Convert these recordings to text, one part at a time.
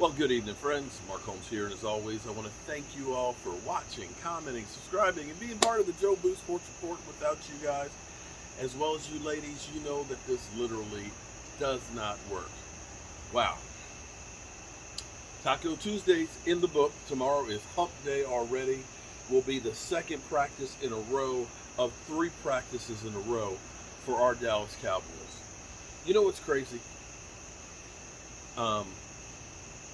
Well, good evening, friends. Mark Holmes here, and as always, I want to thank you all for watching, commenting, subscribing, and being part of the Joe Boo Sports Report. Without you guys, as well as you ladies, you know that this literally does not work. Wow. Taco Tuesday's in the book. Tomorrow is Hump Day already. Will be the second practice in a row of 3 practices in a row for our Dallas Cowboys. You know what's crazy?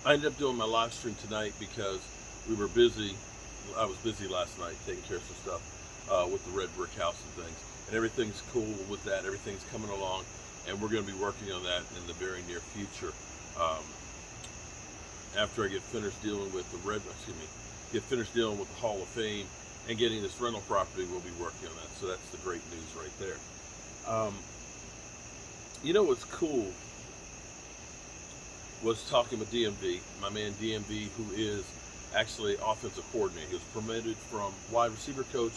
I ended up doing my live stream tonight because we were busy. I was busy last night taking care of some stuff with the red brick house and things. And everything's cool with that. Everything's coming along. And we're going to be working on that in the very near future. After I get finished dealing with the Hall of Fame and getting this rental property, we'll be working on that. So that's the great news right there. You know what's cool was talking with DMV, my man DMV, who is actually offensive coordinator. He was promoted from wide receiver coach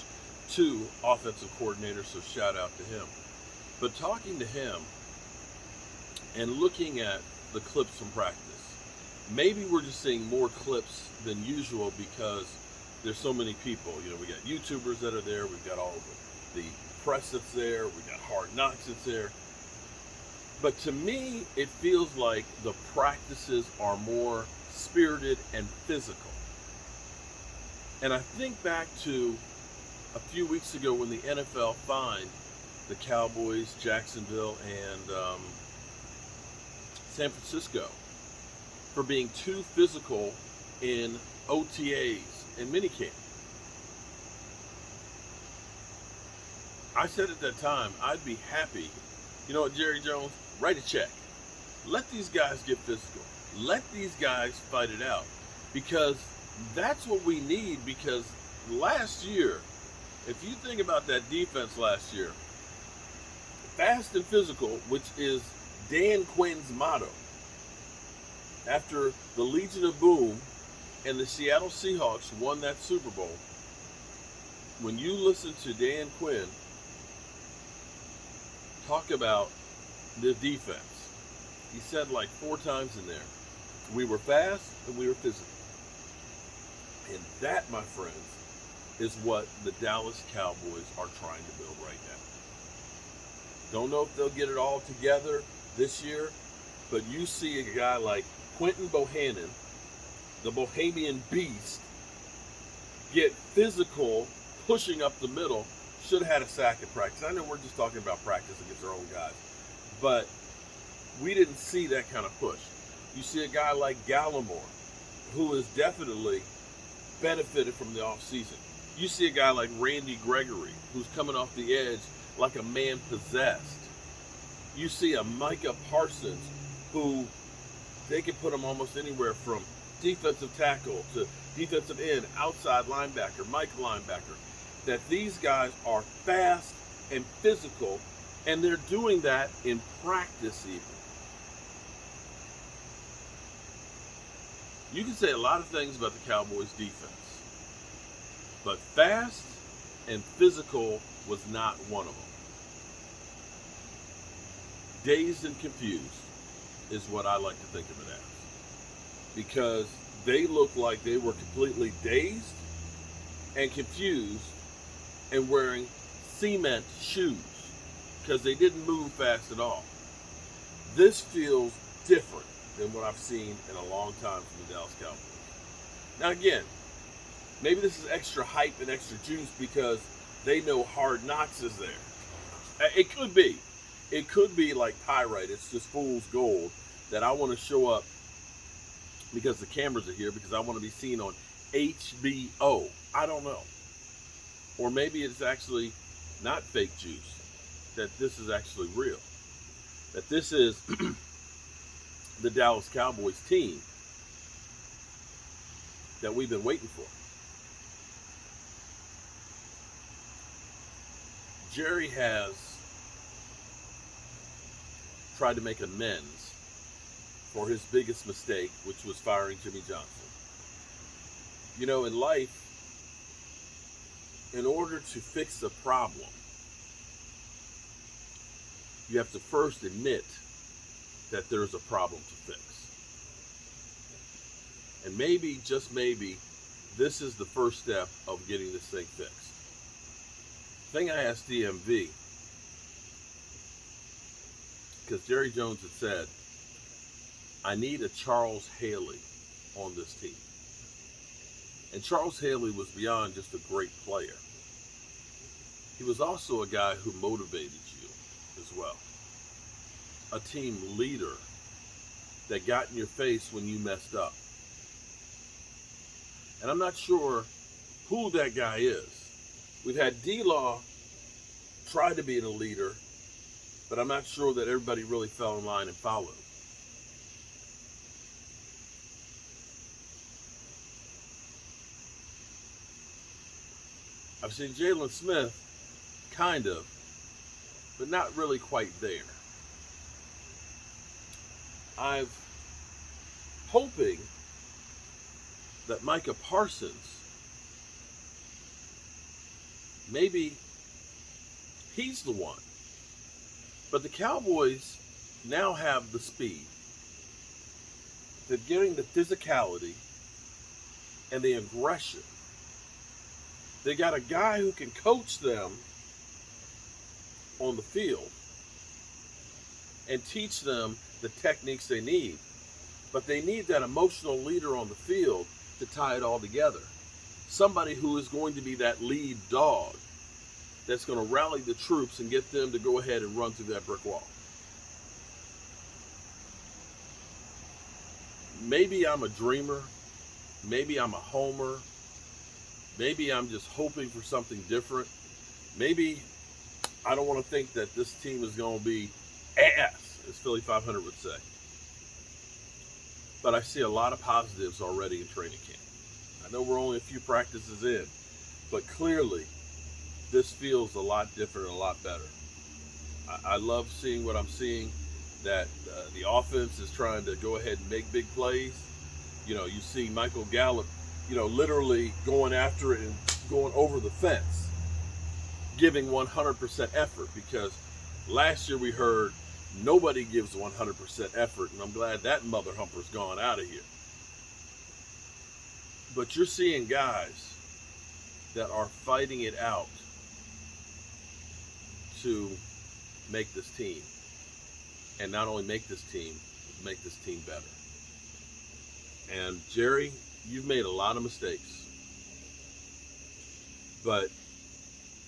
to offensive coordinator, so shout out to him. But talking to him and looking at the clips from practice, maybe we're just seeing more clips than usual because there's so many people. You know, we got YouTubers that are there, we've got all of the press that's there, we got Hard Knocks that's there. But to me, it feels like the practices are more spirited and physical. And I think back to a few weeks ago when the NFL fined the Cowboys, Jacksonville, and San Francisco for being too physical in OTAs and minicamp. I said at that time, I'd be happy. You know what, Jerry Jones? Write a check. Let these guys get physical. Let these guys fight it out. Because that's what we need. Because last year, if you think about that defense last year, fast and physical, which is Dan Quinn's motto, after the Legion of Boom and the Seattle Seahawks won that Super Bowl, when you listen to Dan Quinn talk about the defense, he said like 4 times in there, we were fast and we were physical. And that, my friends, is what the Dallas Cowboys are trying to build right now. Don't know if they'll get it all together this year, but you see a guy like Quentin Bohannon, the Bohemian Beast, get physical, pushing up the middle. Should have had a sack at practice. I know we're just talking about practice against our own guys, but we didn't see that kind of push. You see a guy like Gallimore, who has definitely benefited from the offseason. You see a guy like Randy Gregory, who's coming off the edge like a man possessed. You see a Micah Parsons, who they can put him almost anywhere from defensive tackle to defensive end, outside linebacker, Mike linebacker. That these guys are fast and physical, and they're doing that in practice even. You can say a lot of things about the Cowboys defense, but fast and physical was not one of them. Dazed and confused is what I like to think of it as, because they looked like they were completely dazed and confused and wearing cement shoes because they didn't move fast at all. This feels different than what I've seen in a long time from the Dallas Cowboys. Now again, maybe this is extra hype and extra juice because they know Hard Knocks is there. It could be. It could be like pyrite. It's just fool's gold that I want to show up because the cameras are here, because I want to be seen on HBO. I don't know. Or maybe it's actually not fake juice, that this is actually real. That this is the Dallas Cowboys team that we've been waiting for. Jerry has tried to make amends for his biggest mistake, which was firing Jimmy Johnson. You know, in life, in order to fix the problem, you have to first admit that there's a problem to fix. And maybe, just maybe, this is the first step of getting this thing fixed. The thing I asked DMV, because Jerry Jones had said, I need a Charles Haley on this team. And Charles Haley was beyond just a great player. He was also a guy who motivated you as well. A team leader that got in your face when you messed up. And I'm not sure who that guy is. We've had D-Law try to be a leader, but I'm not sure that everybody really fell in line and followed. I've seen Jalen Smith, kind of, but not really quite there. I'm hoping that Micah Parsons, maybe he's the one. But the Cowboys now have the speed. They're getting the physicality and the aggression. They got a guy who can coach them on the field and teach them the techniques they need. But they need that emotional leader on the field to tie it all together. Somebody who is going to be that lead dog that's going to rally the troops and get them to go ahead and run through that brick wall. Maybe I'm a dreamer. Maybe I'm a homer. Maybe I'm just hoping for something different. Maybe I don't want to think that this team is going to be ass, as Philly 500 would say. But I see a lot of positives already in training camp. I know we're only a few practices in, but clearly this feels a lot different and a lot better. I love seeing what I'm seeing, that the offense is trying to go ahead and make big plays. You know, you see Michael Gallup, literally going after it and going over the fence, giving 100% effort, because last year we heard nobody gives 100% effort, and I'm glad that mother humper's gone out of here. But you're seeing guys that are fighting it out to make this team, and not only make this team, but make this team better. And Jerry, you've made a lot of mistakes, but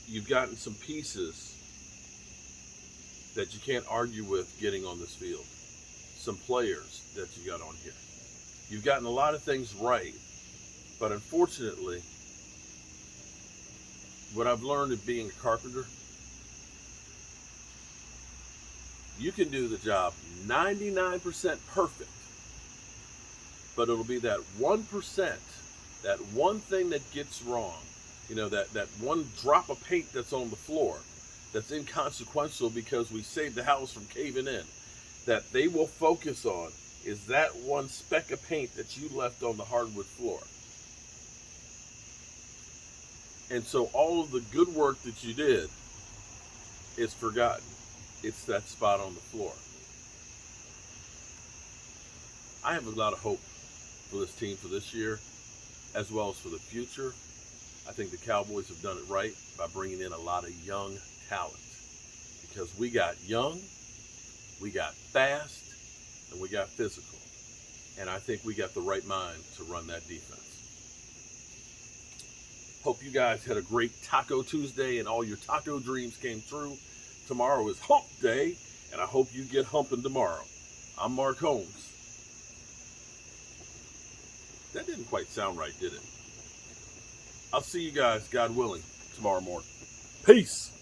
you've gotten some pieces that you can't argue with getting on this field. Some players that you got on here. You've gotten a lot of things right, but unfortunately, what I've learned of being a carpenter, you can do the job 99% perfect, but it'll be that 1%, that one thing that gets wrong, that one drop of paint that's on the floor, that's inconsequential because we saved the house from caving in, that they will focus on is that one speck of paint that you left on the hardwood floor. And so all of the good work that you did is forgotten. It's that spot on the floor. I have a lot of hope for this team for this year, as well as for the future. I think the Cowboys have done it right by bringing in a lot of young talent, because we got young, we got fast, and we got physical. And I think we got the right mind to run that defense. Hope you guys had a great Taco Tuesday and all your taco dreams came true. Tomorrow is hump day, and I hope you get humping tomorrow. I'm Mark Holmes. That didn't quite sound right, did it? I'll see you guys, God willing, tomorrow morning. Peace.